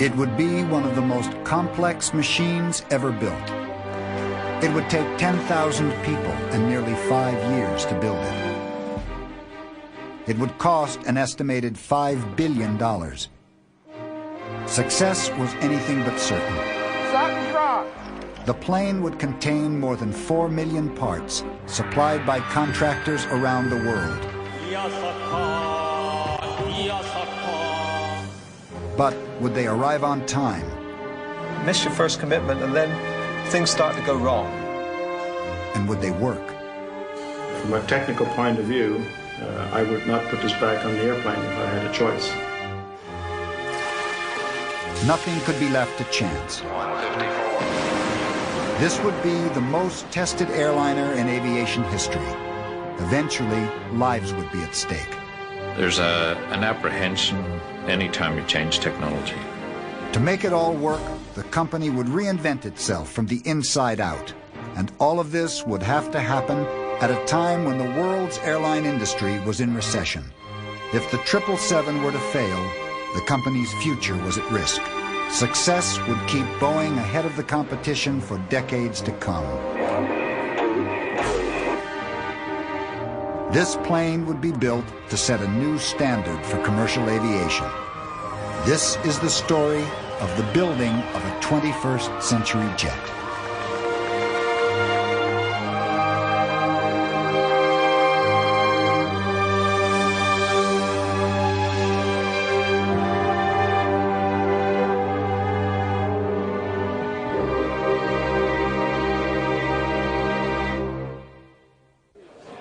It would be one of the most complex machines ever built. It would take 10,000 people and nearly 5 years to build it. It would cost an estimated $5 billion. Success was anything but certain. Something's wrong. The plane would contain more than 4 million parts supplied by contractors around the world. But would they arrive on time? Miss your first commitment and then things start to go wrong. And would they work? From a technical point of view, I would not put this back on the airplane if I had a choice. Nothing could be left to chance. 154. This would be the most tested airliner in aviation history. Eventually, lives would be at stake. There's an apprehension anytime you change technology. To make it all work, the company would reinvent itself from the inside out. And all of this would have to happen at a time when the world's airline industry was in recession. If the 777 were to fail, the company's future was at risk. Success would keep Boeing ahead of the competition for decades to come. This plane would be built to set a new standard for commercial aviation. This is the story of the building of a 21st century jet.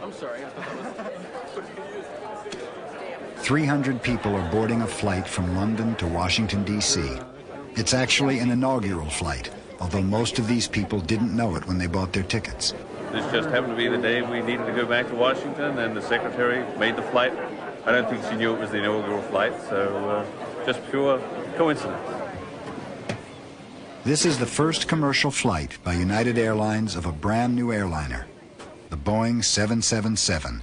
I'm sorry. 300 people are boarding a flight from London to Washington, D.C. It's actually an inaugural flight, although most of these people didn't know it when they bought their tickets. This just happened to be the day we needed to go back to Washington, and the secretary made the flight. I don't think she knew it was the inaugural flight, so just pure coincidence. This is the first commercial flight by United Airlines of a brand new airliner, the Boeing 777.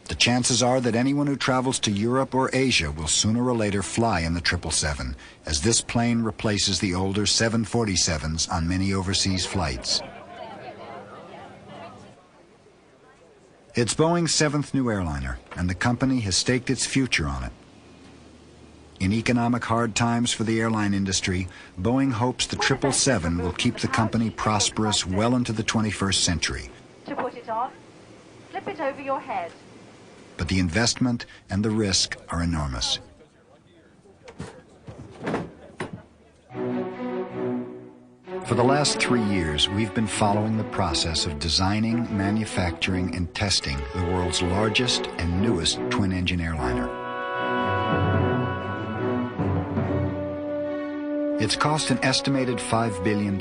The chances are that anyone who travels to Europe or Asia will sooner or later fly in the 777, as this plane replaces the older 747s on many overseas flights. It's Boeing's 7th new airliner, and the company has staked its future on it. In economic hard times for the airline industry, Boeing hopes the 777 will keep the company prosperous well into the 21st century. To put it on, slip it over your head. But the investment and the risk are enormous. For the last 3 years, we've been following the process of designing, manufacturing, and testing the world's largest and newest twin-engine airliner. It's cost an estimated $5 billion.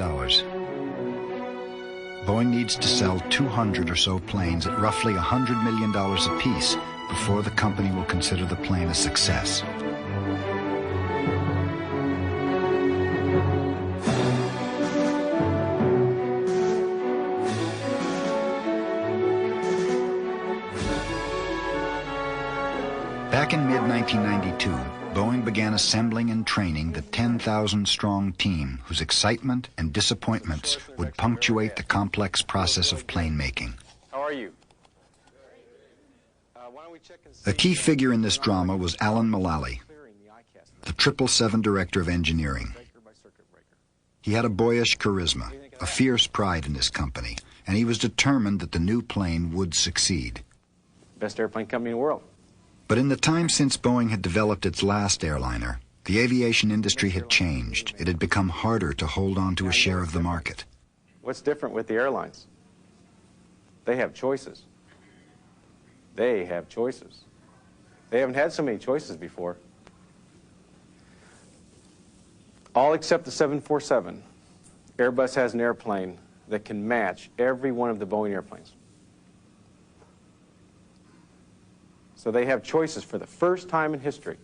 Boeing needs to sell 200 or so planes at roughly $100 million apiece before the company will consider the plane a success. Back in mid-1992, Boeing began assembling and training the 10,000-strong team whose excitement and disappointments would punctuate the complex process of plane making. How are you? A key figure in this drama was Alan Mullally, the 777 director of engineering. He had a boyish charisma, a fierce pride in his company, and he was determined that the new plane would succeed. Best airplane company in the world. But in the time since Boeing had developed its last airliner, the aviation industry had changed. It had become harder to hold on to a share of the market. What's different with the airlines? They have choices. They have choices. They haven't had so many choices before. All except the 747, Airbus has an airplane that can match every one of the Boeing airplanes. So they have choices for the first time in history.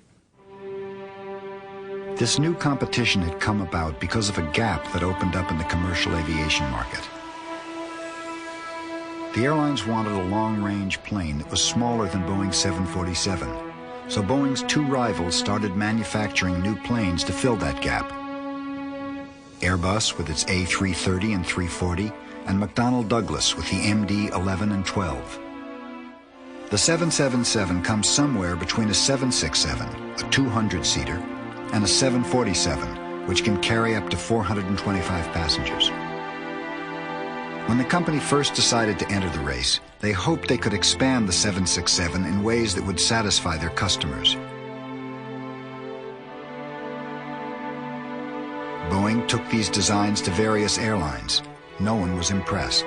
This new competition had come about because of a gap that opened up in the commercial aviation market. The airlines wanted a long-range plane that was smaller than Boeing's 747, so Boeing's two rivals started manufacturing new planes to fill that gap. Airbus with its A330 and 340, and McDonnell Douglas with the MD-11 and 12. The 777 comes somewhere between a 767, a 200-seater, and a 747, which can carry up to 425 passengers. When the company first decided to enter the race, they hoped they could expand the 767 in ways that would satisfy their customers. Boeing took these designs to various airlines. No one was impressed.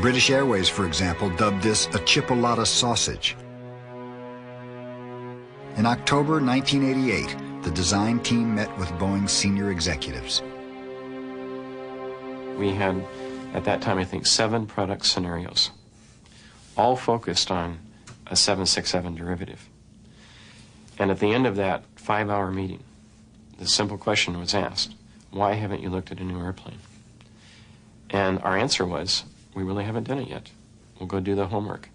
British Airways, for example, dubbed this a chipolata sausage. In October 1988, the design team met with Boeing's senior executives. We had, at that time, I think, 7 product scenarios, all focused on a 767 derivative. And at the end of that 5-hour meeting, the simple question was asked, why haven't you looked at a new airplane? And our answer was, we really haven't done it yet. We'll go do the homework.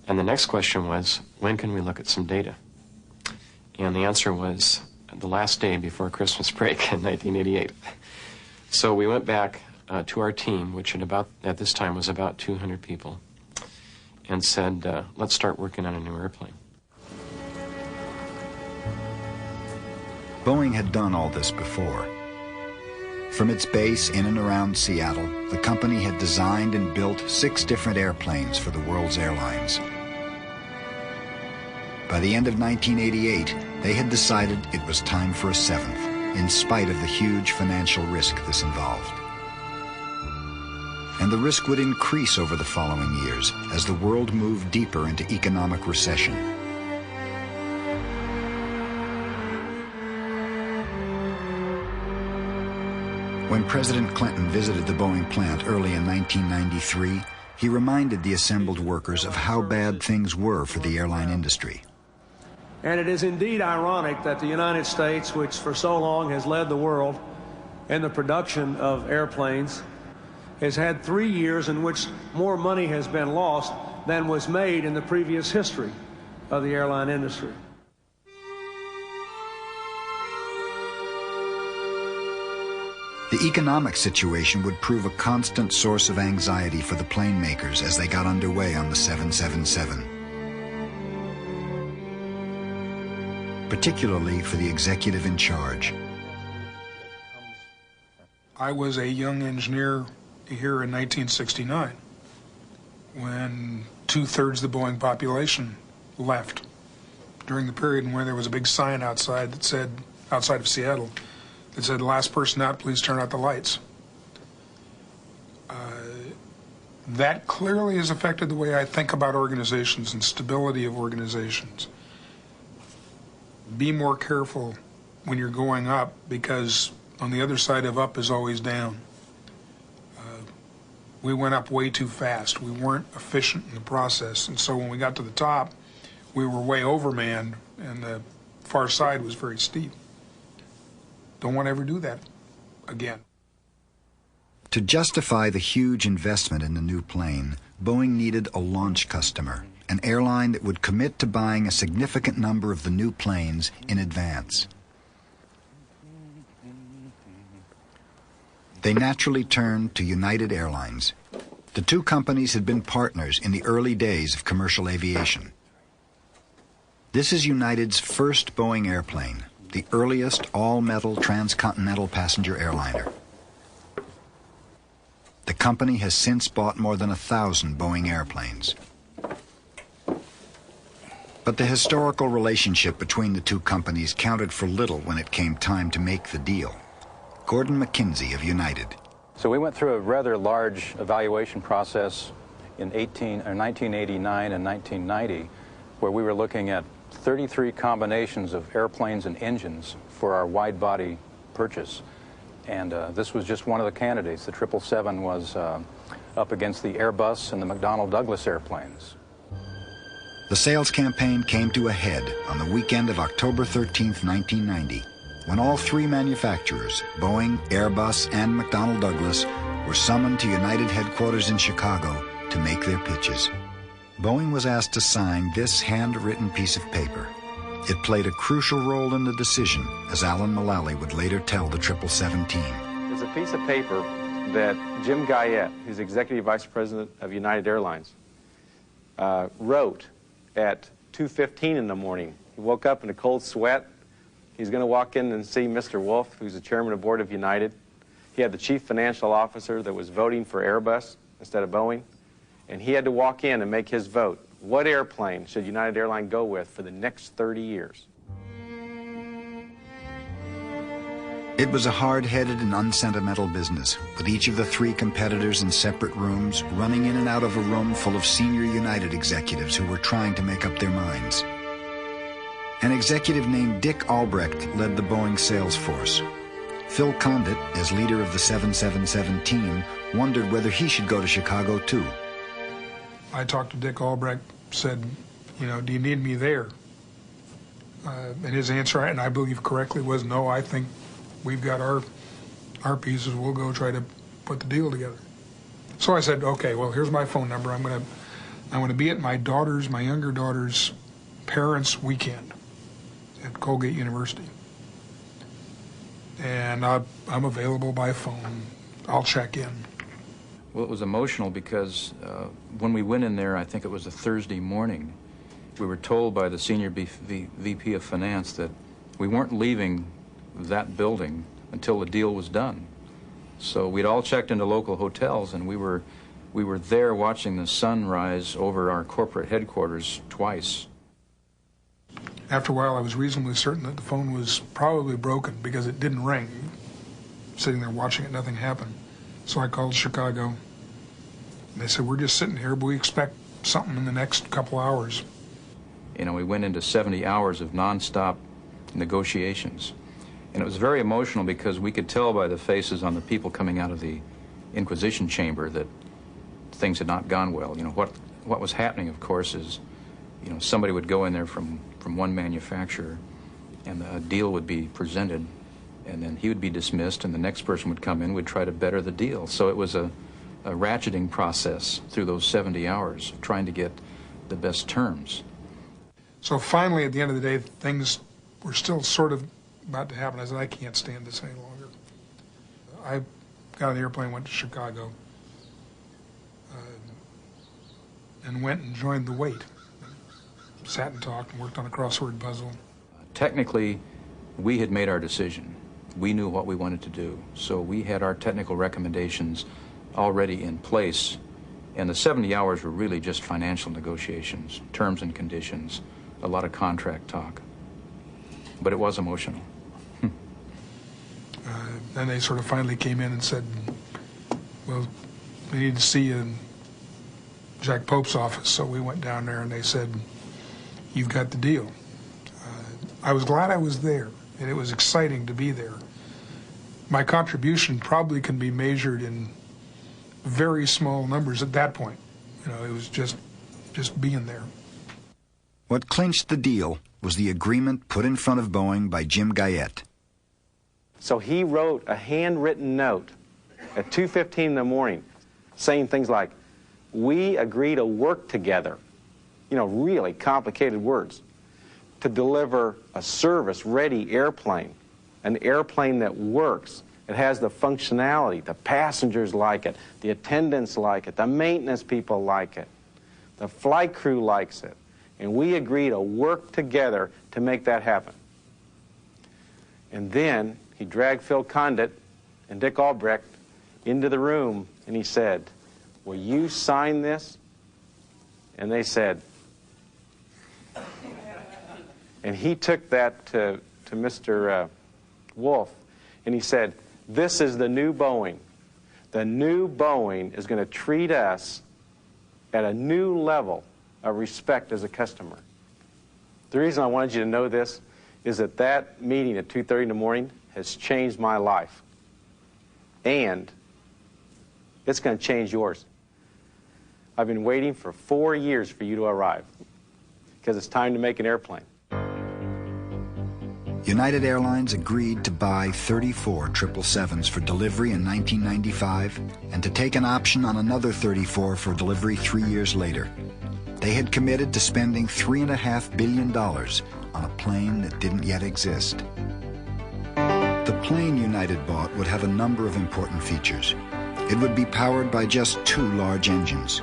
And the next question was, when can we look at some data? And the answer was the last day before Christmas break in 1988. So we went back to our team, which at this time was about 200 people, and said, let's start working on a new airplane. Boeing had done all this before. From its base in and around Seattle, the company had designed and built 6 different airplanes for the world's airlines. By the end of 1988, they had decided it was time for a 7th, in spite of the huge financial risk this involved. And the risk would increase over the following years as the world moved deeper into economic recession. When President Clinton visited the Boeing plant early in 1993, he reminded the assembled workers of how bad things were for the airline industry. And it is indeed ironic that the United States, which for so long has led the world in the production of airplanes, has had 3 years in which more money has been lost than was made in the previous history of the airline industry. The economic situation would prove a constant source of anxiety for the plane makers as they got underway on the 777. Particularly for the executive in charge. I was a young engineer here in 1969 when 2/3 of the Boeing population left during the period where there was a big sign outside that said, outside of Seattle, that said, last person out, please turn out the lights. That clearly has affected the way I think about organizations and stability of organizations. Be more careful when you're going up, because on the other side of up is always down. We went up way too fast. We weren't efficient in the process, and so when we got to the top, we were way overmanned, and the far side was very steep. Don't want to ever do that again. To justify the huge investment in the new plane, Boeing needed a launch customer, an airline that would commit to buying a significant number of the new planes in advance. They naturally turned to United Airlines. The two companies had been partners in the early days of commercial aviation. This is United's first Boeing airplane, the earliest all-metal transcontinental passenger airliner. The company has since bought more than 1,000 Boeing airplanes. But the historical relationship between the two companies counted for little when it came time to make the deal. Gordon McKinsey of United. So we went through a rather large evaluation process in 1989 and 1990, where we were looking at 33 combinations of airplanes and engines for our wide-body purchase. And this was just one of the candidates. The 777 was up against the Airbus and the McDonnell Douglas airplanes. The sales campaign came to a head on the weekend of October 13th, 1990, when all 3 manufacturers, Boeing, Airbus, and McDonnell Douglas, were summoned to United headquarters in Chicago to make their pitches. Boeing was asked to sign this handwritten piece of paper. It played a crucial role in the decision, as Alan Mullally would later tell the 777 team. It's a piece of paper that Jim Guyette, who's Executive Vice President of United Airlines, wrote at 2:15 in the morning. He woke up in a cold sweat. He's going to walk in and see Mr. Wolf, who's the chairman of the board of United. He had the chief financial officer that was voting for Airbus instead of Boeing, and he had to walk in and make his vote. What airplane should United Airlines go with for the next 30 years? It was a hard-headed and unsentimental business, with each of the three competitors in separate rooms, running in and out of a room full of senior United executives who were trying to make up their minds. An executive named Dick Albrecht led the Boeing sales force. Phil Condit, as leader of the 777 team, wondered whether he should go to Chicago too. I talked to Dick Albrecht, said, do you need me there? And his answer, and I believe correctly, was no, I think we've got our pieces. We'll go try to put the deal together. So I said, okay, well, here's my phone number. I'm going to be at my younger daughter's parents' weekend at Colgate University. And I'm available by phone. I'll check in. Well, it was emotional because when we went in there, I think it was a Thursday morning, we were told by the senior VP of Finance that we weren't leaving that building until the deal was done. So we'd all checked into local hotels, and we were there watching the sun rise over our corporate headquarters twice. After a while, I was reasonably certain that the phone was probably broken because it didn't ring. Sitting there watching it, nothing happened. So I called Chicago, and they said, we're just sitting here, but we expect something in the next couple hours. We went into 70 hours of nonstop negotiations. And it was very emotional because we could tell by the faces on the people coming out of the Inquisition chamber that things had not gone well. What was happening, of course, is, somebody would go in there from one manufacturer, and a deal would be presented, and then he would be dismissed, and the next person would come in, would try to better the deal. So it was a ratcheting process through those 70 hours, trying to get the best terms. So finally, at the end of the day, things were still sort of about to happen. I said, I can't stand this any longer. I got on the airplane, went to Chicago, and went and joined the wait. Sat and talked and worked on a crossword puzzle. Technically, we had made our decision. We knew what we wanted to do. So we had our technical recommendations already in place, and the 70 hours were really just financial negotiations, terms and conditions, a lot of contract talk. But it was emotional. Then they sort of finally came in and said, well, we need to see you in Jack Pope's office. So we went down there and they said, you've got the deal. I was glad I was there, and it was exciting to be there. My contribution probably can be measured in very small numbers at that point. It was just being there. What clinched the deal was the agreement put in front of Boeing by Jim Guyette. So he wrote a handwritten note at 2:15 in the morning saying things like, we agree to work together, really complicated words, to deliver a service-ready airplane, an airplane that works. It has the functionality, the passengers like it, the attendants like it, the maintenance people like it, the flight crew likes it, and we agree to work together to make that happen. And then he dragged Phil Condit and Dick Albrecht into the room, and he said, will you sign this? And they said, and he took that to Mr. Wolf, and he said, this is the new Boeing. The new Boeing is going to treat us at a new level of respect as a customer. The reason I wanted you to know this is that meeting at 2:30 in the morning has changed my life. And it's going to change yours. I've been waiting for 4 years for you to arrive because it's time to make an airplane. United Airlines agreed to buy 34 777s for delivery in 1995 and to take an option on another 34 for delivery 3 years later. They had committed to spending $3.5 billion on a plane that didn't yet exist. The plane United bought would have a number of important features. It would be powered by just 2 large engines.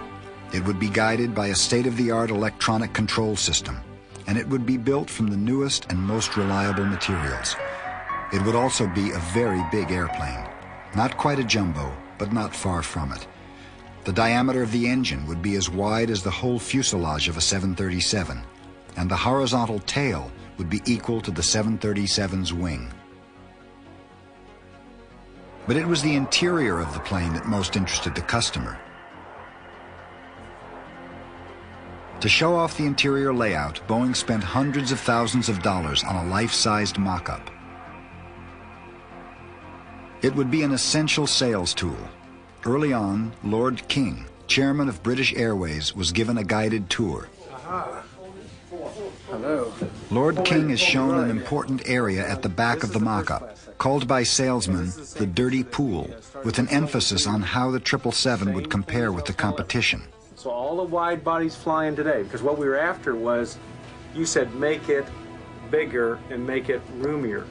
It would be guided by a state-of-the-art electronic control system, and it would be built from the newest and most reliable materials. It would also be a very big airplane. Not quite a jumbo, but not far from it. The diameter of the engine would be as wide as the whole fuselage of a 737, and the horizontal tail would be equal to the 737's wing. But it was the interior of the plane that most interested the customer. To show off the interior layout, Boeing spent hundreds of thousands of dollars on a life-sized mock-up. It would be an essential sales tool. Early on, Lord King, chairman of British Airways, was given a guided tour. Hello. Lord King is shown an important area at the back of the mock-up, called by salesmen the dirty pool, with an emphasis on how the 777 would compare with the competition. So all the wide bodies flying today, because what we were after was, you said make it bigger and make it roomier.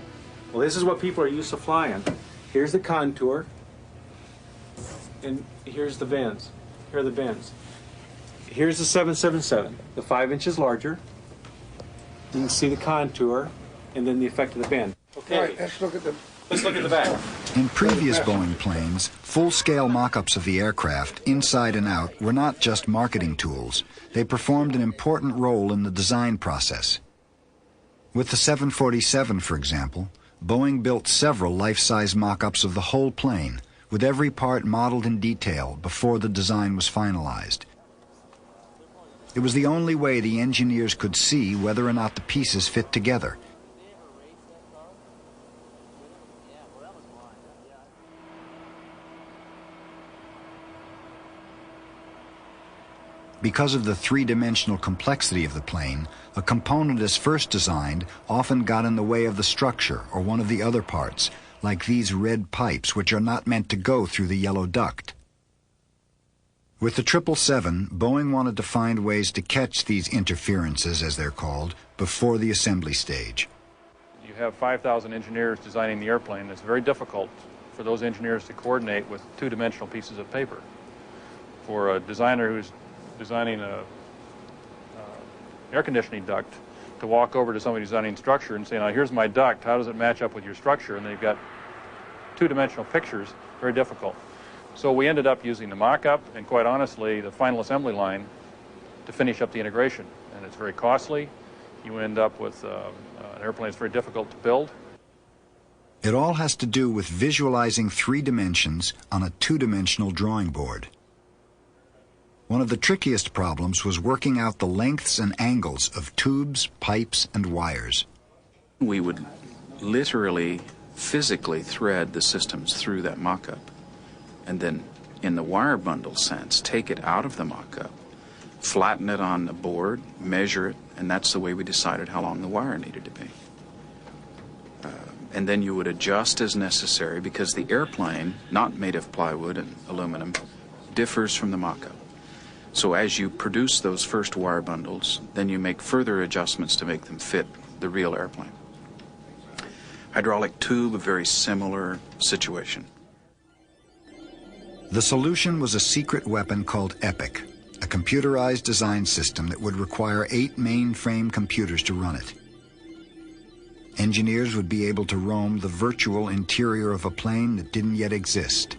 Well, this is what people are used to flying. Here's the contour, and here's the bends. Here are the bends. Here's the 777, the 5 inches larger. You can see the contour, and then the effect of the bend. Okay, All right, let's look at the back. In previous Boeing planes, full-scale mock-ups of the aircraft, inside and out, were not just marketing tools. They performed an important role in the design process. With the 747, for example, Boeing built several life-size mock-ups of the whole plane, with every part modeled in detail before the design was finalized. It was the only way the engineers could see whether or not the pieces fit together. Because of the three-dimensional complexity of the plane, a component as first designed often got in the way of the structure or one of the other parts, like these red pipes which are not meant to go through the yellow duct. With the 777, Boeing wanted to find ways to catch these interferences, as they're called, before the assembly stage. You have 5,000 engineers designing the airplane. It's very difficult for those engineers to coordinate with two-dimensional pieces of paper. For a designer who's designing a air conditioning duct to walk over to somebody designing structure and say, now here's my duct, how does it match up with your structure? And they've got two-dimensional pictures, very difficult. So we ended up using the mock-up and, quite honestly, the final assembly line to finish up the integration. And it's very costly. You end up with an airplane that's very difficult to build. It all has to do with visualizing 3 dimensions on a 2-dimensional drawing board. One of the trickiest problems was working out the lengths and angles of tubes, pipes, and wires. We would literally, physically thread the systems through that mock-up, and then, in the wire bundle sense, take it out of the mock-up, flatten it on the board, measure it, and that's the way we decided how long the wire needed to be. And then you would adjust as necessary, because the airplane, not made of plywood and aluminum, differs from the mock-up. So as you produce those first wire bundles, then you make further adjustments to make them fit the real airplane. Hydraulic tube, a very similar situation. The solution was a secret weapon called EPIC, a computerized design system that would require 8 mainframe computers to run it. Engineers would be able to roam the virtual interior of a plane that didn't yet exist.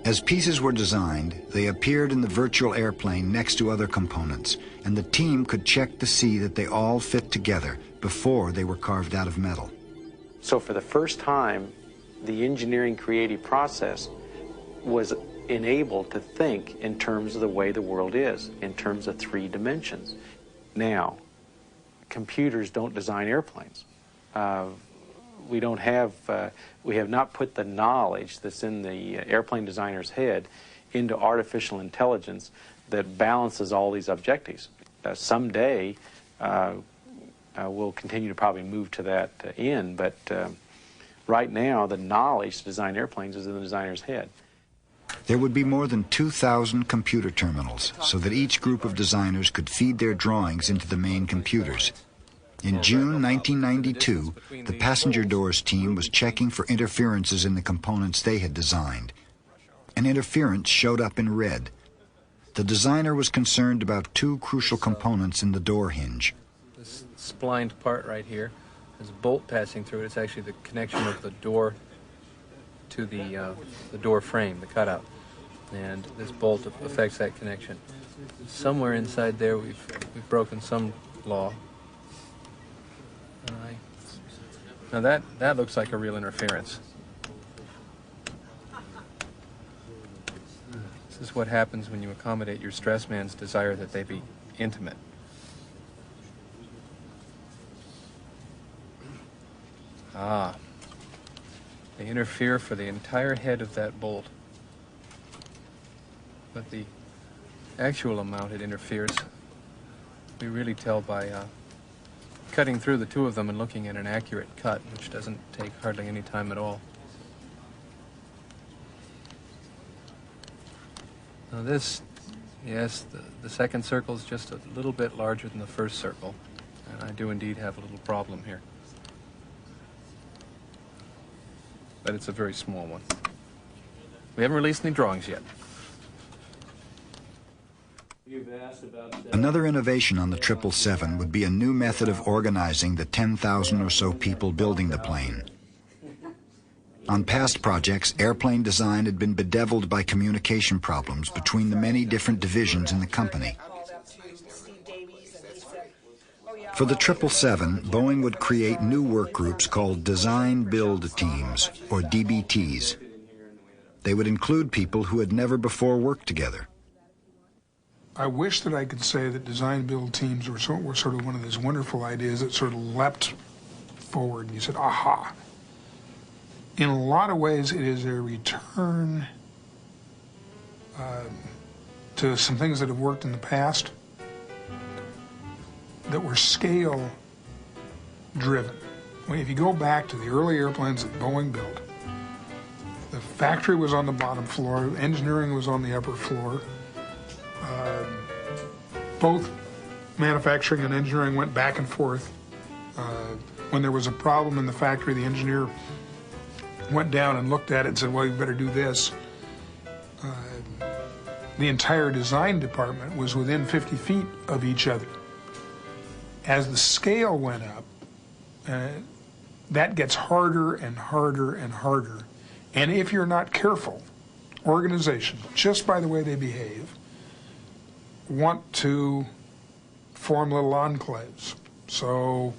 As pieces were designed, they appeared in the virtual airplane next to other components, and the team could check to see that they all fit together before they were carved out of metal. So for the first time, the engineering creative process was enabled to think in terms of the way the world is, in terms of 3 dimensions. Now, computers don't design airplanes. We have not put the knowledge that's in the airplane designer's head into artificial intelligence that balances all these objectives. Someday, we'll continue to probably move to that end, but right now, the knowledge to design airplanes is in the designer's head. There would be more than 2,000 computer terminals so that each group of designers could feed their drawings into the main computers. In June 1992, the passenger doors team was checking for interferences in the components they had designed. An interference showed up in red. The designer was concerned about two crucial components in the door hinge. This splined part right here, there's a bolt passing through it. It's actually the connection of the door to the door frame, the cutout. And this bolt affects that connection. Somewhere inside there we've broken some law. Now that looks like a real interference. This is what happens when you accommodate your stress man's desire that they be intimate. Ah, they interfere for the entire head of that bolt. But the actual amount it interferes, we really tell by cutting through the two of them and looking at an accurate cut, which doesn't take hardly any time at all. Now this, yes, the second circle is just a little bit larger than the first circle, and I do indeed have a little problem here. But it's a very small one. We haven't released any drawings yet. Another innovation on the 777 would be a new method of organizing the 10,000 or so people building the plane. On past projects, airplane design had been bedeviled by communication problems between the many different divisions in the company. For the 777, Boeing would create new work groups called Design Build Teams, or DBTs. They would include people who had never before worked together. I wish that I could say that design build teams were sort of one of those wonderful ideas that sort of leapt forward and you said, aha. In a lot of ways, it is a return to some things that have worked in the past that were scale driven. If you go back to the early airplanes that Boeing built, the factory was on the bottom floor, engineering was on the upper floor. Both manufacturing and engineering went back and forth. When there was a problem in the factory, the engineer went down and looked at it and said, well, you better do this. The entire design department was within 50 feet of each other. As the scale went up, that gets harder and harder and harder. And if you're not careful, organizations, just by the way they behave, want to form little enclaves. So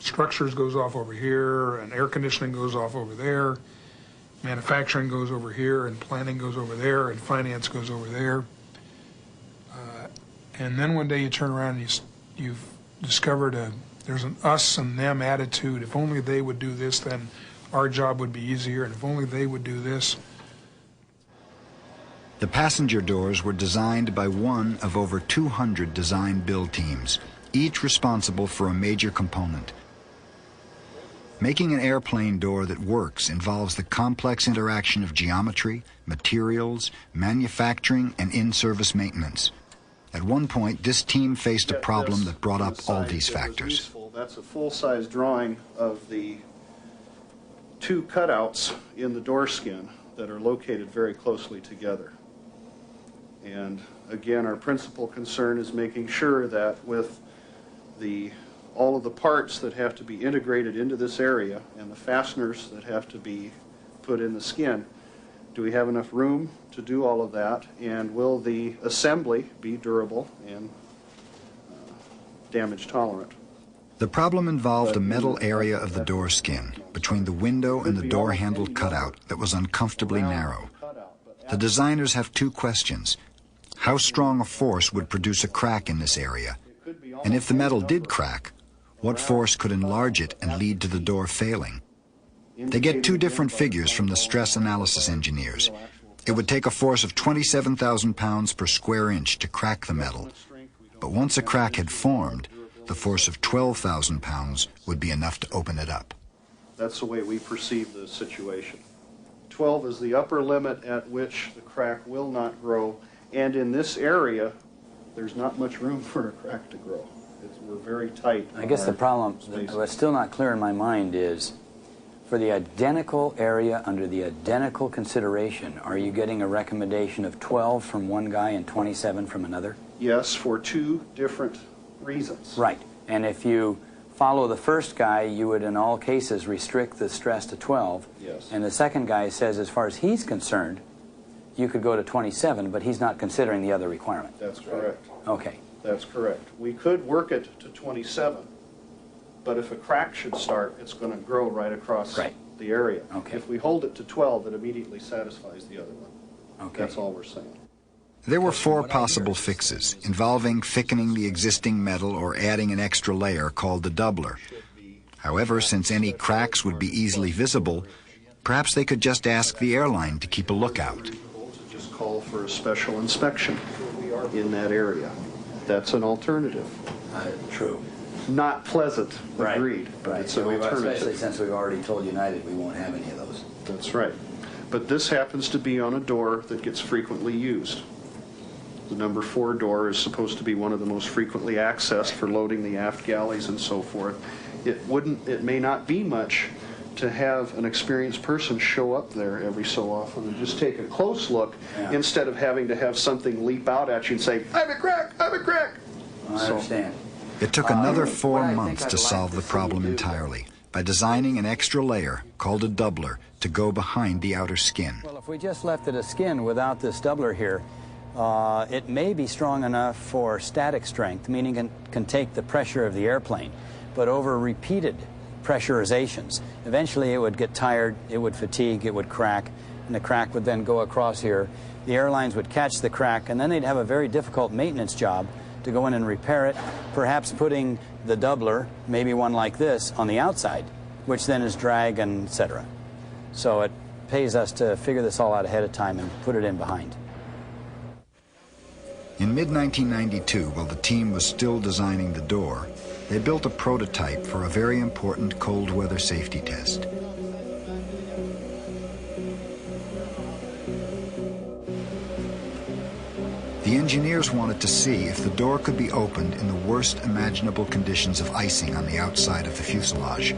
structures goes off over here, and air conditioning goes off over there, manufacturing goes over here, and planning goes over there, and finance goes over there. And then one day you turn around and you've discovered there's an us and them attitude. If only they would do this, then our job would be easier, and if only they would do this. The passenger doors were designed by one of over 200 design build teams, each responsible for a major component. Making an airplane door that works involves the complex interaction of geometry, materials, manufacturing, and in-service maintenance. At one point, this team faced a problem that brought up all these factors. That's a full-size drawing of the two cutouts in the door skin that are located very closely together. And again, our principal concern is making sure that with all of the parts that have to be integrated into this area and the fasteners that have to be put in the skin, do we have enough room to do all of that, and will the assembly be durable and damage tolerant? The problem involved a metal area of the door skin between the window and the door handle cutout that was uncomfortably narrow. The designers have two questions. How strong a force would produce a crack in this area? And if the metal did crack, what force could enlarge it and lead to the door failing? They get two different figures from the stress analysis engineers. It would take a force of 27,000 pounds per square inch to crack the metal. But once a crack had formed, the force of 12,000 pounds would be enough to open it up. That's the way we perceive the situation. 12 is the upper limit at which the crack will not grow, and in this area, there's not much room for a crack to grow. We're very tight. I guess the problem, what's still not clear in my mind is, for the identical area under the identical consideration, are you getting a recommendation of 12 from one guy and 27 from another? Yes, for two different reasons. Right. And if you follow the first guy, you would in all cases restrict the stress to 12. Yes. And the second guy says, as far as he's concerned, you could go to 27, but he's not considering the other requirement. That's correct. Okay. That's correct. We could work it to 27, but if a crack should start, it's going to grow right across the area. Okay. If we hold it to 12, it immediately satisfies the other one. Okay. That's all we're saying. There were 4 possible fixes, involving thickening the existing metal or adding an extra layer called the doubler. However, since any cracks would be easily visible, perhaps they could just ask the airline to keep a lookout. Just call for a special inspection in that area. That's an alternative. True. Not pleasant, agreed, but it's an alternative. Especially since we've already told United we won't have any of those. That's right. But this happens to be on a door that gets frequently used. The number 4 door is supposed to be one of the most frequently accessed for loading the aft galleys and so forth. It may not be much to have an experienced person show up there every so often and just take a close look instead of having to have something leap out at you and say, I have a crack, I have a crack. I understand. It took another 4 months to solve the problem entirely by designing an extra layer called a doubler to go behind the outer skin. Well, if we just left it a skin without this doubler here, it may be strong enough for static strength, meaning it can take the pressure of the airplane, but over repeated pressurizations, eventually it would get tired, it would fatigue, it would crack, and the crack would then go across here. The airlines would catch the crack, and then they'd have a very difficult maintenance job to go in and repair it, perhaps putting the doubler, maybe one like this, on the outside, which then is drag and etc. So it pays us to figure this all out ahead of time and put it in behind. In mid-1992, while the team was still designing the door, they built a prototype for a very important cold weather safety test. The engineers wanted to see if the door could be opened in the worst imaginable conditions of icing on the outside of the fuselage.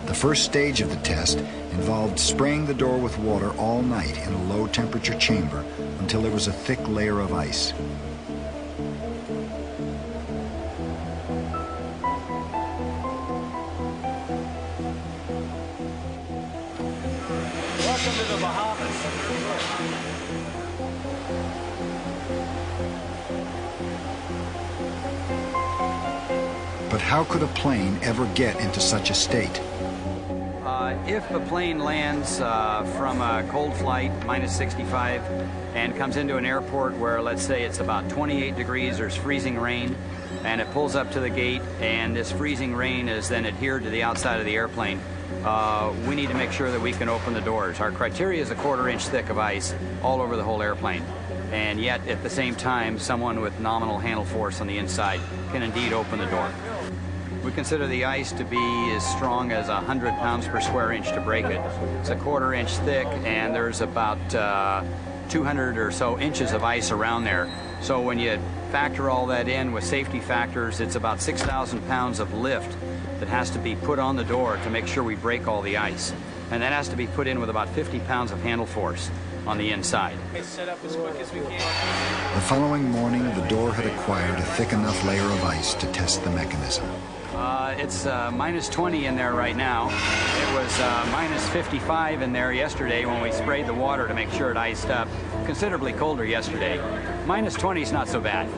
The first stage of the test involved spraying the door with water all night in a low-temperature chamber until there was a thick layer of ice. Welcome to the Bahamas. But how could a plane ever get into such a state? If a plane lands from a cold flight, minus 65, and comes into an airport where, let's say, it's about 28 degrees, there's freezing rain, and it pulls up to the gate, and this freezing rain is then adhered to the outside of the airplane, we need to make sure that we can open the doors. Our criteria is a 1/4 inch thick of ice all over the whole airplane. And yet, at the same time, someone with nominal handle force on the inside can indeed open the door. We consider the ice to be as strong as 100 pounds per square inch to break it. It's a 1/4 inch thick, and there's about 200 or so inches of ice around there. So when you factor all that in with safety factors, it's about 6,000 pounds of lift that has to be put on the door to make sure we break all the ice. And that has to be put in with about 50 pounds of handle force on the inside. Set up as quick as we can. The following morning, the door had acquired a thick enough layer of ice to test the mechanism. It's minus 20 in there right now. It was minus 55 in there yesterday when we sprayed the water to make sure it iced up. Considerably colder yesterday. Minus 20 is not so bad.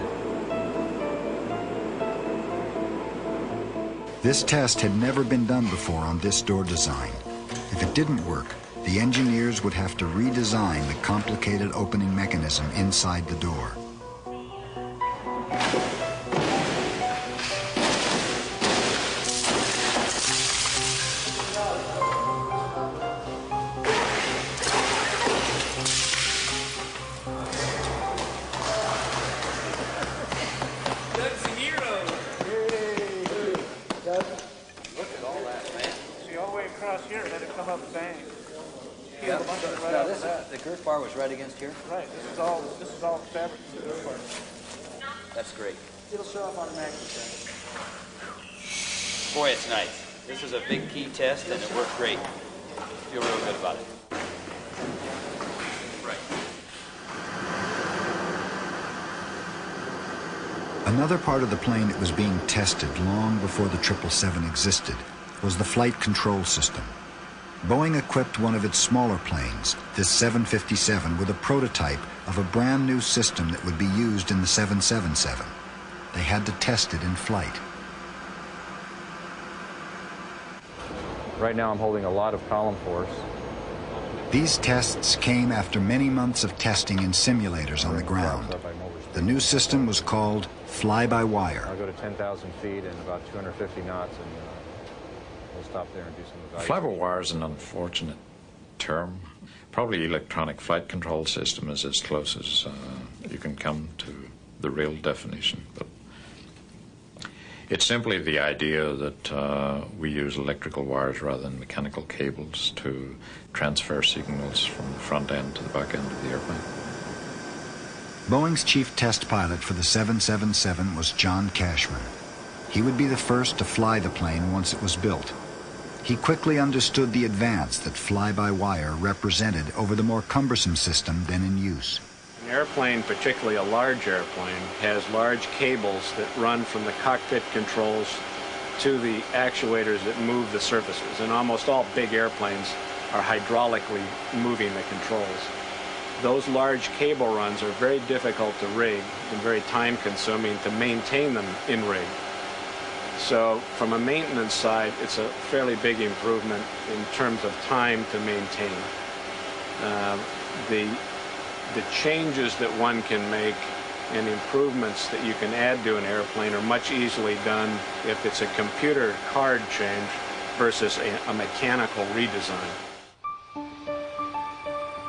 This test had never been done before on this door design. If it didn't work, the engineers would have to redesign the complicated opening mechanism inside the door. right Now off this the bat. the girth bar was right against here? Right, this is all fabric. That's great. It'll show up automatically. Boy, it's nice. This is a big key test, and it worked great. Feel real good about it. Right. Another part of the plane that was being tested long before the 777 existed was the flight control system. Boeing equipped one of its smaller planes, this 757, with a prototype of a brand new system that would be used in the 777. They had to test it in flight. Right now I'm holding a lot of column force. These tests came after many months of testing in simulators on the ground. The new system was called fly-by-wire. I'll go to 10,000 feet and about 250 knots, and we'll stop there and do some evaluation. Fly-by-wire is an unfortunate term. Probably electronic flight control system is as close as you can come to the real definition. But it's simply the idea that we use electrical wires rather than mechanical cables to transfer signals from the front end to the back end of the airplane. Boeing's chief test pilot for the 777 was John Cashman. He would be the first to fly the plane once it was built. He quickly understood the advance that fly-by-wire represented over the more cumbersome system then in use. An airplane, particularly a large airplane, has large cables that run from the cockpit controls to the actuators that move the surfaces. And almost all big airplanes are hydraulically moving the controls. Those large cable runs are very difficult to rig and very time-consuming to maintain them in rig. So from a maintenance side, it's a fairly big improvement in terms of time to maintain. The changes that one can make and improvements that you can add to an airplane are much easily done if it's a computer card change versus a mechanical redesign.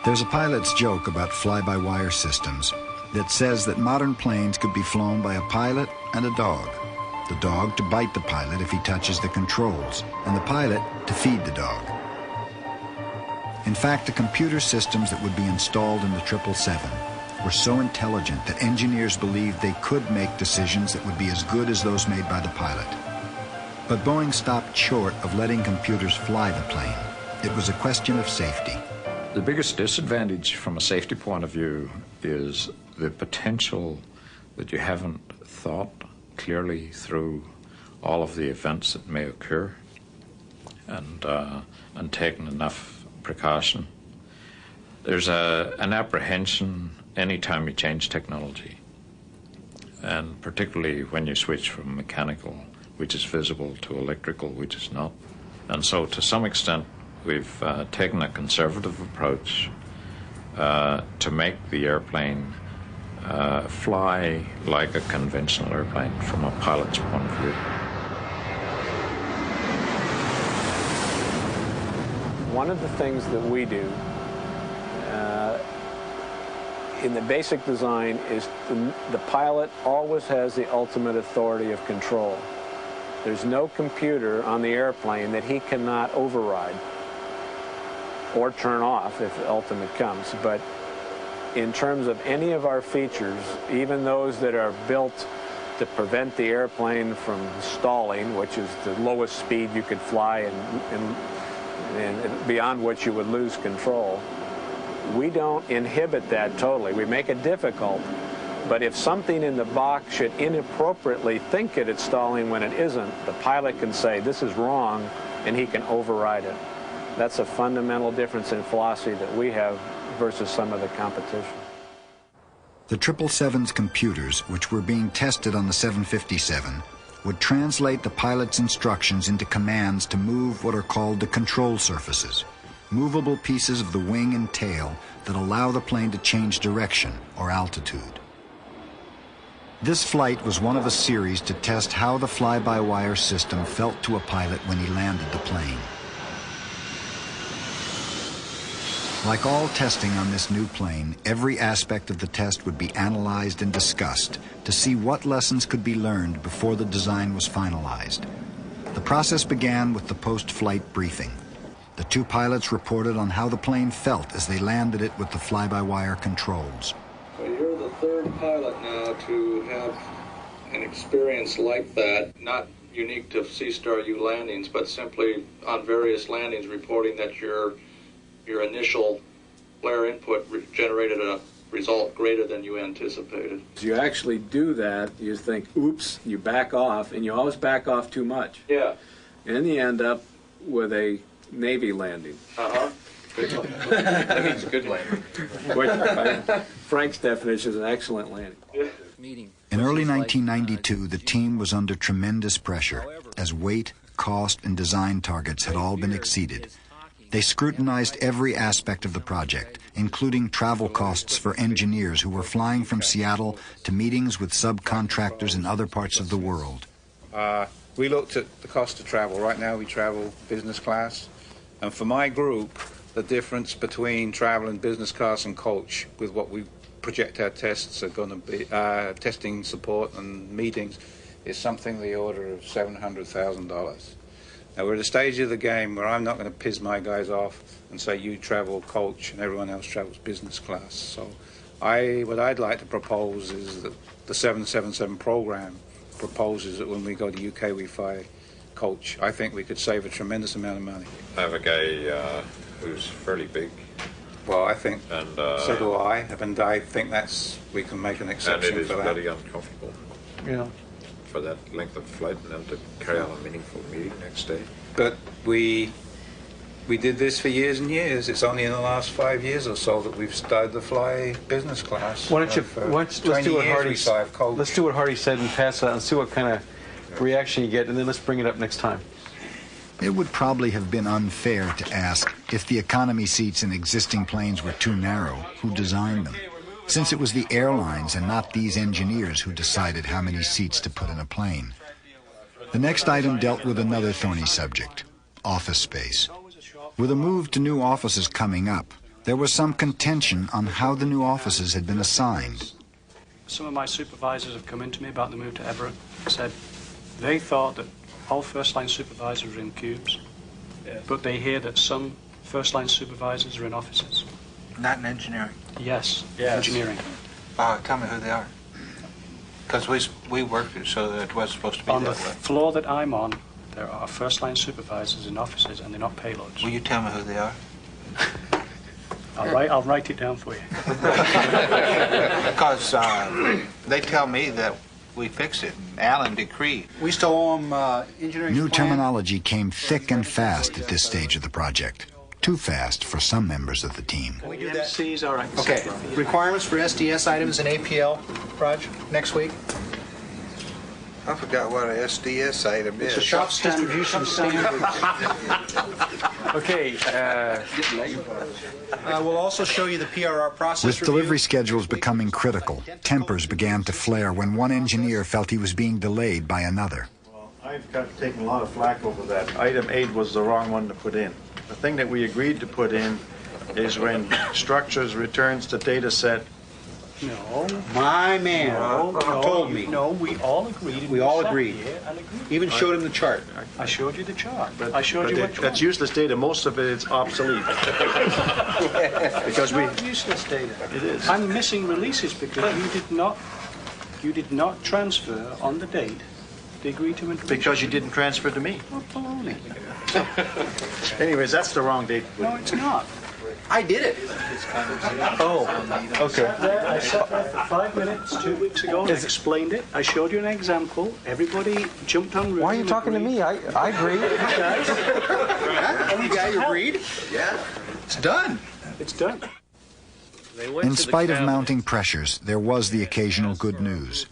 There's a pilot's joke about fly-by-wire systems that says that modern planes could be flown by a pilot and a dog. The dog to bite the pilot if he touches the controls, and the pilot to feed the dog. In fact, the computer systems that would be installed in the 777 were so intelligent that engineers believed they could make decisions that would be as good as those made by the pilot. But Boeing stopped short of letting computers fly the plane. It was a question of safety. The biggest disadvantage from a safety point of view is the potential that you haven't thought clearly through all of the events that may occur and taken enough precaution. There's an apprehension anytime you change technology, and particularly when you switch from mechanical, which is visible, to electrical, which is not. And so to some extent we've taken a conservative approach to make the airplane fly like a conventional airplane from a pilot's point of view. One of the things that we do in the basic design is the pilot always has the ultimate authority of control. There's no computer on the airplane that he cannot override or turn off if the ultimate comes. But in terms of any of our features, even those that are built to prevent the airplane from stalling, which is the lowest speed you could fly and beyond which you would lose control, we don't inhibit that totally. We make it difficult, but if something in the box should inappropriately think it's stalling when it isn't, the pilot can say, this is wrong, and he can override it. That's a fundamental difference in philosophy that we have versus some of the competition. The 777's computers, which were being tested on the 757, would translate the pilot's instructions into commands to move what are called the control surfaces, movable pieces of the wing and tail that allow the plane to change direction or altitude. This flight was one of a series to test how the fly-by-wire system felt to a pilot when he landed the plane. Like all testing on this new plane, every aspect of the test would be analyzed and discussed to see what lessons could be learned before the design was finalized. The process began with the post-flight briefing. The two pilots reported on how the plane felt as they landed it with the fly-by-wire controls. Well, you're the third pilot now to have an experience like that, not unique to C-Star-U landings, but simply on various landings reporting that your initial flare input generated a result greater than you anticipated. You actually do that, you think, oops, you back off, and you always back off too much. Yeah. And you end up with a Navy landing. Uh-huh. That means a good landing. Which, by Frank's definition, is an excellent landing. In early 1992, the team was under tremendous pressure as weight, cost, and design targets had all been exceeded. They scrutinized every aspect of the project, including travel costs for engineers who were flying from Seattle to meetings with subcontractors in other parts of the world. We looked at the cost of travel. Right now we travel business class. And for my group, the difference between traveling business class and coach with what we project our tests are going to be, testing support and meetings, is something the order of $700,000. Now, we're at a stage of the game where I'm not going to piss my guys off and say you travel coach and everyone else travels business class. So what I'd like to propose is that the 777 program proposes that when we go to UK we fly coach. I think we could save a tremendous amount of money. I have a guy who's fairly big. Well, I think, and so do I, and I think we can make an exception and it is for that. very uncomfortable. Yeah. For that length of flight and then to carry on a meaningful meeting next day. But we did this for years and years. It's only in the last 5 years or so that we've started to fly business class. Let's do what Hardy said and pass that and see what kind of reaction you get, and then let's bring it up next time. It would probably have been unfair to ask if the economy seats in existing planes were too narrow, who designed them, since it was the airlines and not these engineers who decided how many seats to put in a plane. The next item dealt with another thorny subject, office space. With a move to new offices coming up, there was some contention on how the new offices had been assigned. Some of my supervisors have come in to me about the move to Everett, said they thought that all first-line supervisors are in cubes, but they hear that some first-line supervisors are in offices. Not in engineering. Yes. Engineering. Tell me who they are. Because we worked it so that it was supposed to be on that the way. floor that I'm on, there are first-line supervisors in offices, and they're not payloads. Will you tell me who they are? I'll write it down for you. Because they tell me that we fixed it. Alan decreed. We still owe them engineering. New terminology came thick and fast at this stage of the project. Too fast for some members of the team. We do that. MCs are Okay. Requirements for SDS items and APL, Raj, next week. I forgot what an SDS item is. It's a shop's distribution standard. Okay. We'll also show you the PRR process With review. delivery schedules becoming critical, tempers began to flare when one engineer felt he was being delayed by another. I've taken a lot of flack over that. Item 8 was the wrong one to put in. The thing that we agreed to put in is when structures returns to data set. No. My man told me. No, we all agreed. We all agreed. Even showed him the chart. I showed you the chart. But, I showed you what that's useless data. Most of it is obsolete. Because it's not useless data. It is. I'm missing releases because you did not transfer on the date the agreed to information. Because you didn't transfer to me. Oh, baloney. Anyways, that's the wrong date. No, it's not. I did it. Oh, okay. I sat there for 5 minutes 2 weeks ago and explained it. I showed you an example. Everybody jumped on. Why are you talking to me? I agree. You guys agreed? Yeah. It's done. It's done. In spite of mounting pressures, there was the occasional good news.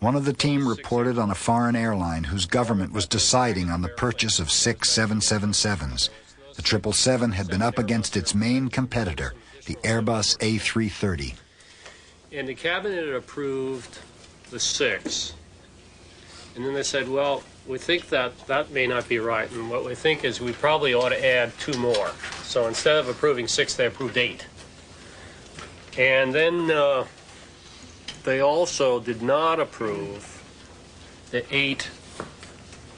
One of the team reported on a foreign airline whose government was deciding on the purchase of 6 777s. The 777 had been up against its main competitor, the Airbus A330. And the cabinet had approved the 6. And then they said, well, we think that may not be right. And what we think is we probably ought to add 2 more. So instead of approving 6, they approved 8. And then they also did not approve the 8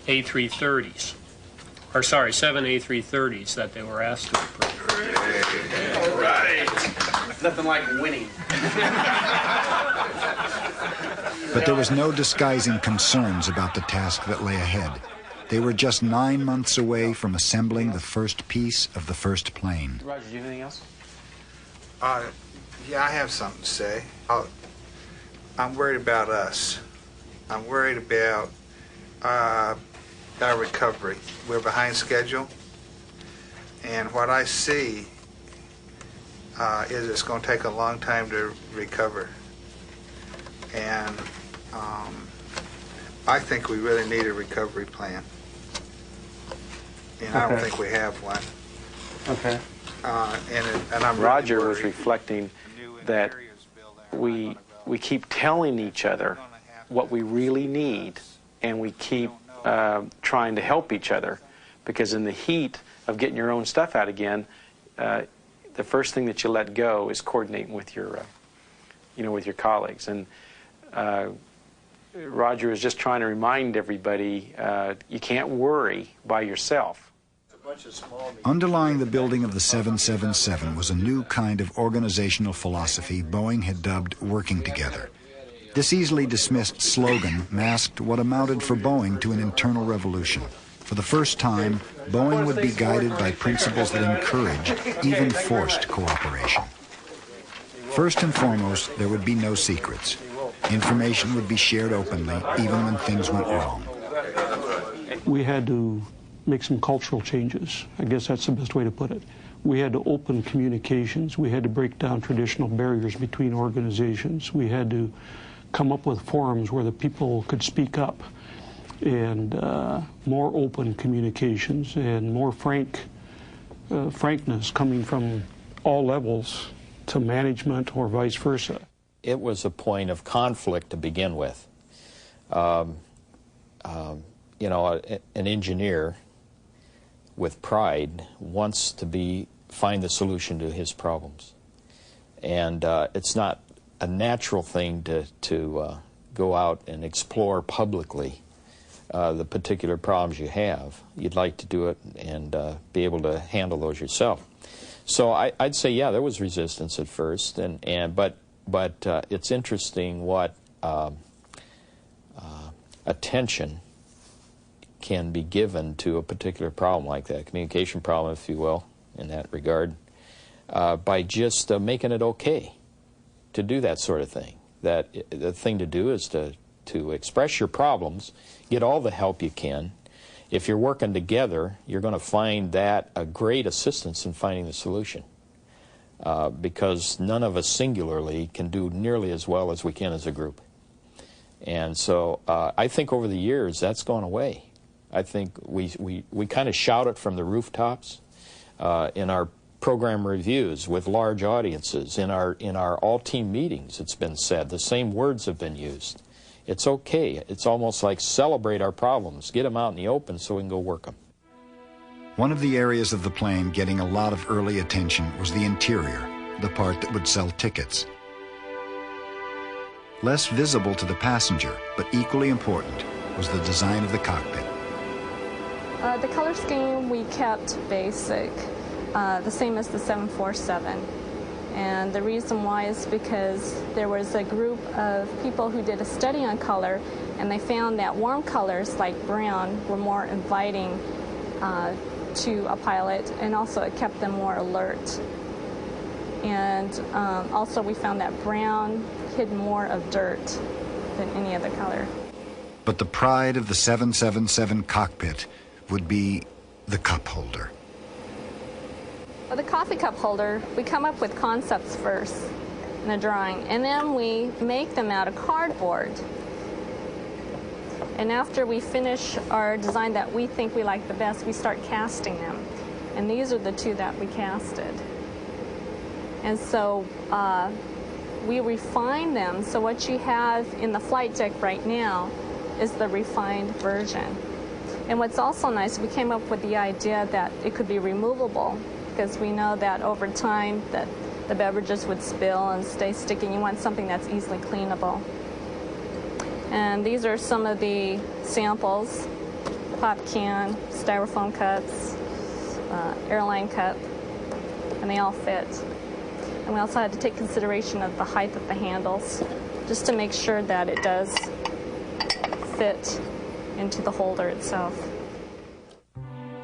A330s. or sorry, 7 A330s that they were asked to approve. All right. Nothing like winning. But there was no disguising concerns about the task that lay ahead. They were just 9 months away from assembling the first piece of the first plane. Roger, do you have anything else? Yeah, I have something to say. I'm worried about us. I'm worried about our recovery. We're behind schedule, and what I see is it's going to take a long time to recover. And I think we really need a recovery plan. And I don't think we have one. Okay. And I'm Roger really was reflecting that we keep telling each other what we really need, and we keep trying to help each other, because in the heat of getting your own stuff out again, the first thing that you let go is coordinating with your, with your colleagues. And Roger is just trying to remind everybody, you can't worry by yourself. Underlying the building of the 777 was a new kind of organizational philosophy Boeing had dubbed working together. This easily dismissed slogan masked what amounted for Boeing to an internal revolution. For the first time, Boeing would be guided by principles that encourage, even forced cooperation. First and foremost, there would be no secrets. Information would be shared openly, even when things went wrong. We had to make some cultural changes. I guess that's the best way to put it. We had to open communications. We had to break down traditional barriers between organizations. We had to come up with forums where the people could speak up, and more open communications and more frankness coming from all levels to management or vice versa. It was a point of conflict to begin with. An engineer with pride wants to find the solution to his problems, and it's not a natural thing to go out and explore publicly the particular problems you have. You'd like to do it and be able to handle those yourself. So I'd say, yeah, there was resistance at first, but it's interesting what attention can be given to a particular problem like that, communication problem, if you will, in that regard, by just making it okay to do that sort of thing. That the thing to do is to express your problems, get all the help you can. If you're working together, you're going to find that a great assistance in finding the solution, because none of us singularly can do nearly as well as we can as a group. And so I think over the years that's gone away. I think we kind of shout it from the rooftops in our program reviews with large audiences, in our all-team meetings. It's been said, the same words have been used. It's okay. It's almost like celebrate our problems, get them out in the open so we can go work them. One of the areas of the plane getting a lot of early attention was the interior, the part that would sell tickets. Less visible to the passenger, but equally important, was the design of the cockpit. The color scheme we kept basic, the same as the 747. And the reason why is because there was a group of people who did a study on color, and they found that warm colors like brown were more inviting to a pilot, and also it kept them more alert. And also we found that brown hid more of dirt than any other color. But the pride of the 777 cockpit would be the cup holder. For the coffee cup holder, we come up with concepts first in a drawing, and then we make them out of cardboard. And after we finish our design that we think we like the best, we start casting them. And these are the two that we casted. And so we refine them. So what you have in the flight deck right now is the refined version. And what's also nice, we came up with the idea that it could be removable, because we know that over time that the beverages would spill and stay sticky. You want something that's easily cleanable. And these are some of the samples pop can, styrofoam cups, airline cup, and they all fit. And we also had to take consideration of the height of the handles, just to make sure that it does fit into the holder itself.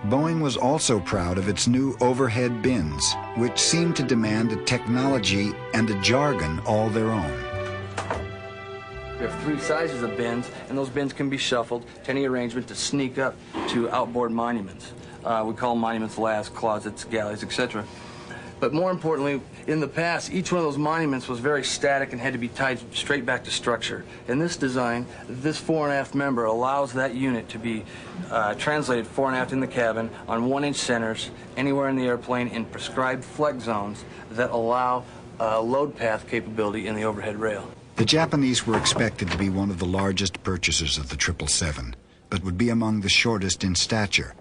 Boeing was also proud of its new overhead bins, which seemed to demand a technology and a jargon all their own. We have 3 sizes of bins, and those bins can be shuffled to any arrangement to sneak up to outboard monuments. We call them monuments labs, closets, galleys, etc. But more importantly, in the past, each one of those monuments was very static and had to be tied straight back to structure. In this design, this fore and aft member allows that unit to be translated fore and aft in the cabin on 1-inch centers anywhere in the airplane in prescribed flex zones that allow load path capability in the overhead rail. The Japanese were expected to be one of the largest purchasers of the 777, but would be among the shortest in stature.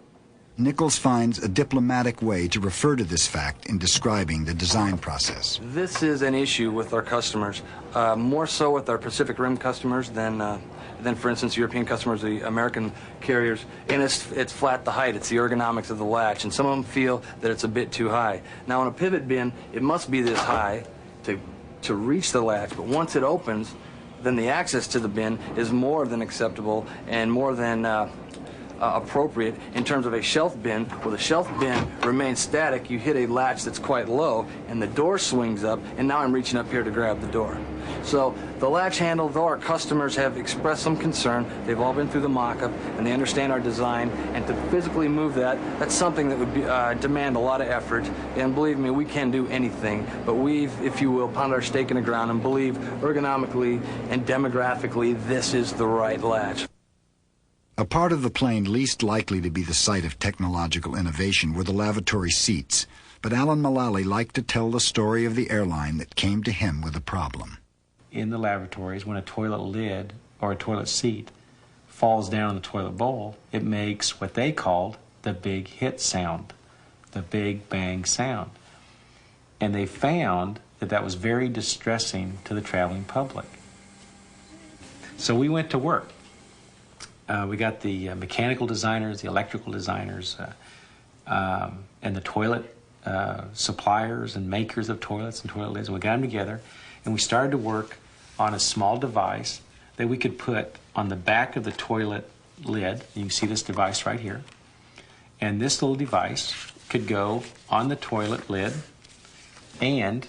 Nichols finds a diplomatic way to refer to this fact in describing the design process. This is an issue with our customers, more so with our Pacific Rim customers than, for instance, European customers, the American carriers. And it's flat the height, it's the ergonomics of the latch, and some of them feel that it's a bit too high. Now, on a pivot bin, it must be this high to reach the latch, but once it opens, then the access to the bin is more than acceptable and more than appropriate in terms of a shelf bin. Where the shelf bin remains static, you hit a latch that's quite low, and the door swings up, and now I'm reaching up here to grab the door. So the latch handle, though our customers have expressed some concern, they've all been through the mock-up, and they understand our design, and to physically move that's something that would be, demand a lot of effort, and believe me, we can do anything, but we've, if you will, pounded our stake in the ground and believe ergonomically and demographically this is the right latch. A part of the plane least likely to be the site of technological innovation were the lavatory seats, but Alan Mullally liked to tell the story of the airline that came to him with a problem. In the lavatories, when a toilet lid or a toilet seat falls down in the toilet bowl, it makes what they called the big hit sound, the big bang sound. And they found that that was very distressing to the traveling public. So we went to work. We got the mechanical designers, the electrical designers, and the toilet suppliers and makers of toilets and toilet lids. And we got them together, and we started to work on a small device that we could put on the back of the toilet lid. You can see this device right here. And this little device could go on the toilet lid, and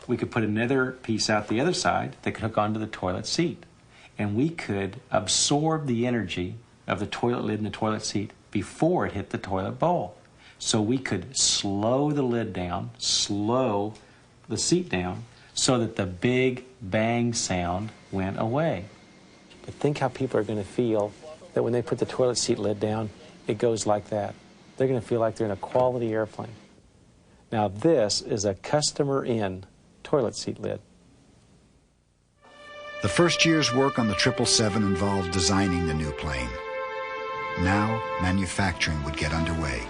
we could put another piece out the other side that could hook onto the toilet seat. And we could absorb the energy of the toilet lid and the toilet seat before it hit the toilet bowl. So we could slow the lid down, slow the seat down, so that the big bang sound went away. But think how people are going to feel that when they put the toilet seat lid down, it goes like that. They're going to feel like they're in a quality airplane. Now this is a customer-in toilet seat lid. The first year's work on the 777 involved designing the new plane. Now, manufacturing would get underway.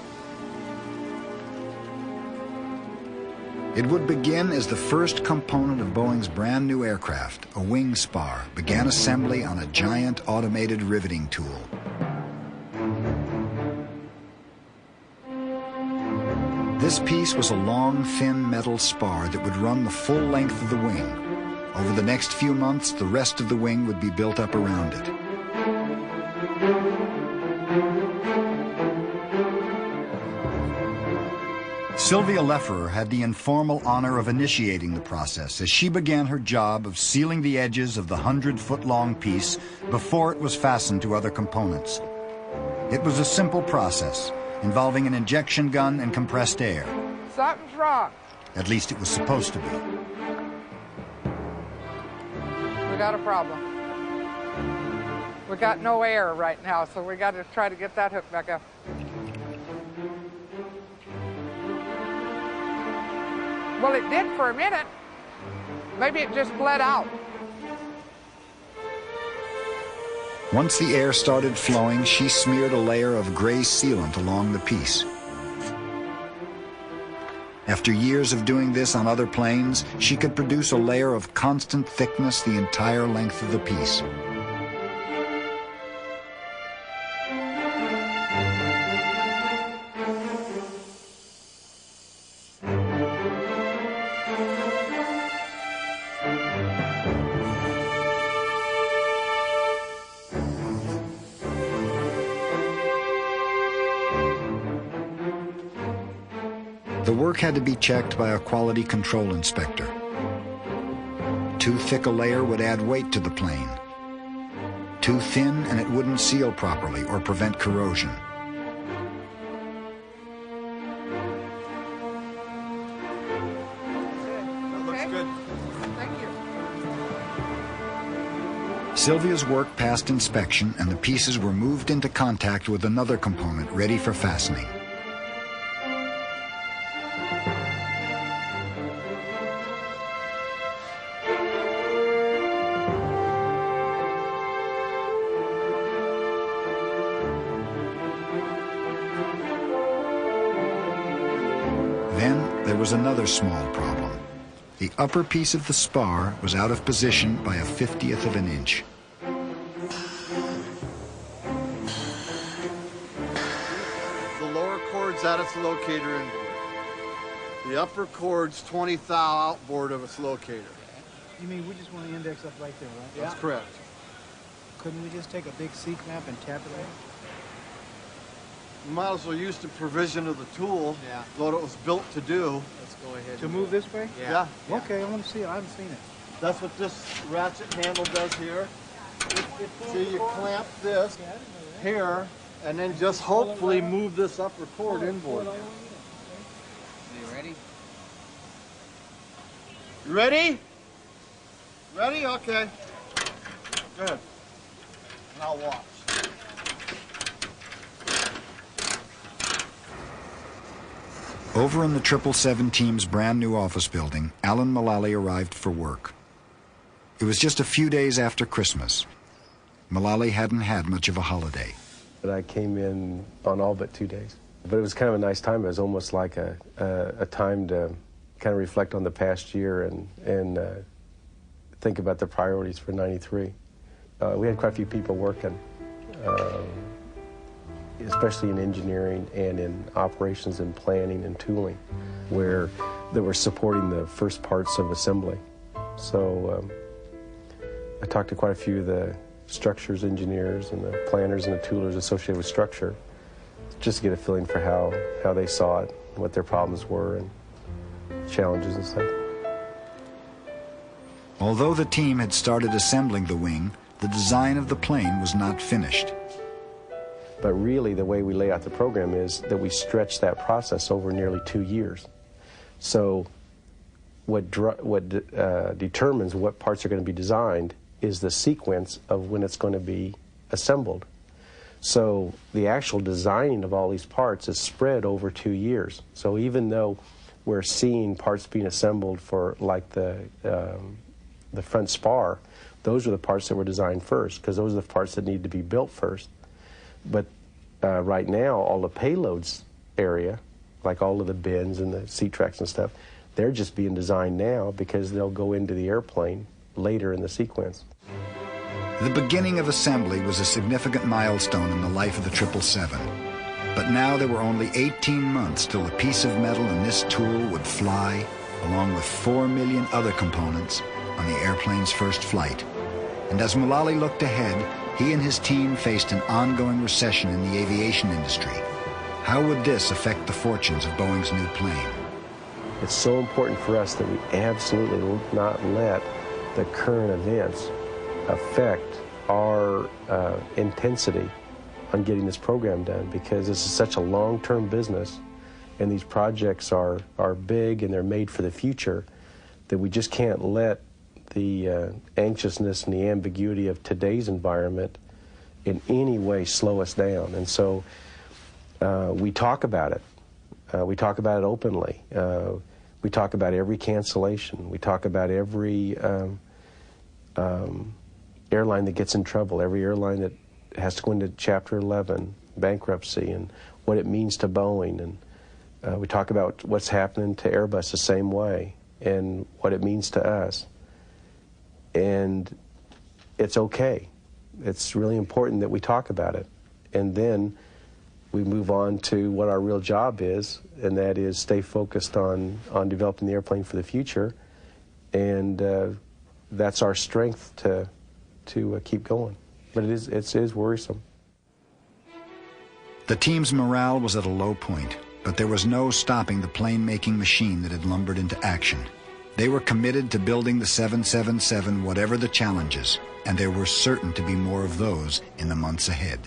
It would begin as the first component of Boeing's brand new aircraft, a wing spar, began assembly on a giant automated riveting tool. This piece was a long, thin metal spar that would run the full length of the wing. Over the next few months, the rest of the wing would be built up around it. Sylvia Lefferer had the informal honor of initiating the process as she began her job of sealing the edges of the 100-foot-long piece before it was fastened to other components. It was a simple process involving an injection gun and compressed air. Something's wrong. At least it was supposed to be. We got a problem. We got no air right now, so we got to try to get that hooked back up. Well, it did for a minute. Maybe it just bled out. Once the air started flowing, she smeared a layer of gray sealant along the piece. After years of doing this on other planes, she could produce a layer of constant thickness the entire length of the piece. The work had to be checked by a quality control inspector. Too thick a layer would add weight to the plane. Too thin and it wouldn't seal properly or prevent corrosion. Sylvia's work passed inspection and the pieces were moved into contact with another component ready for fastening. Then there was another small problem. The upper piece of the spar was out of position by a 50th of an inch. The lower chord's at its locator inboard. The upper chord's 20 thou outboard of its locator. You mean we just want to index up right there, right? That's correct. Couldn't we just take a big C-clamp and tabulate it? You might as well use the provision of the tool, what it was built to do. Let's go ahead. To move this way? Yeah. Okay, I want to see it. I haven't seen it. That's what this ratchet handle does here. See, you clamp this here, and then just hopefully move this upper cord inboard. Are you ready? You ready? Ready? Okay. Good. And I'll watch. Over in the 777 team's brand new office building, Alan Mullally arrived for work. It was just a few days after Christmas. Mullally hadn't had much of a holiday. But I came in on all but 2 days. But it was kind of a nice time. It was almost like a time to kind of reflect on the past year and think about the priorities for '93. We had quite a few people working, especially in engineering and in operations and planning and tooling, where they were supporting the first parts of assembly. So I talked to quite a few of the structures engineers and the planners and the toolers associated with structure, just to get a feeling for how they saw it, what their problems were, and challenges and stuff. Although the team had started assembling the wing, the design of the plane was not finished. But really, the way we lay out the program is that we stretch that process over nearly 2 years. So what determines what parts are going to be designed is the sequence of when it's going to be assembled. So the actual designing of all these parts is spread over 2 years. So even though we're seeing parts being assembled for, like, the front spar, those are the parts that were designed first, because those are the parts that need to be built first. But right now, all the payloads area, like all of the bins and the seat tracks and stuff, they're just being designed now because they'll go into the airplane later in the sequence. The beginning of assembly was a significant milestone in the life of the 777. But now there were only 18 months till a piece of metal in this tool would fly, along with 4 million other components, on the airplane's first flight. And as Mullally looked ahead, he and his team faced an ongoing recession in the aviation industry. How would this affect the fortunes of Boeing's new plane? It's so important for us that we absolutely not let the current events affect our intensity on getting this program done, because this is such a long-term business and these projects are big and they're made for the future, that we just can't let the anxiousness and the ambiguity of today's environment in any way slow us down. And so we talk about it. We talk about it openly. We talk about every cancellation. We talk about every airline that gets in trouble, every airline that has to go into Chapter 11, bankruptcy, and what it means to Boeing. And we talk about what's happening to Airbus the same way and what it means to us. And it's okay. It's really important that we talk about it. And then we move on to what our real job is, and that is stay focused on developing the airplane for the future. And that's our strength to keep going. But it is worrisome. The team's morale was at a low point, But there was no stopping the plane-making machine that had lumbered into action. They were committed to building the 777 whatever the challenges, and there were certain to be more of those in the months ahead.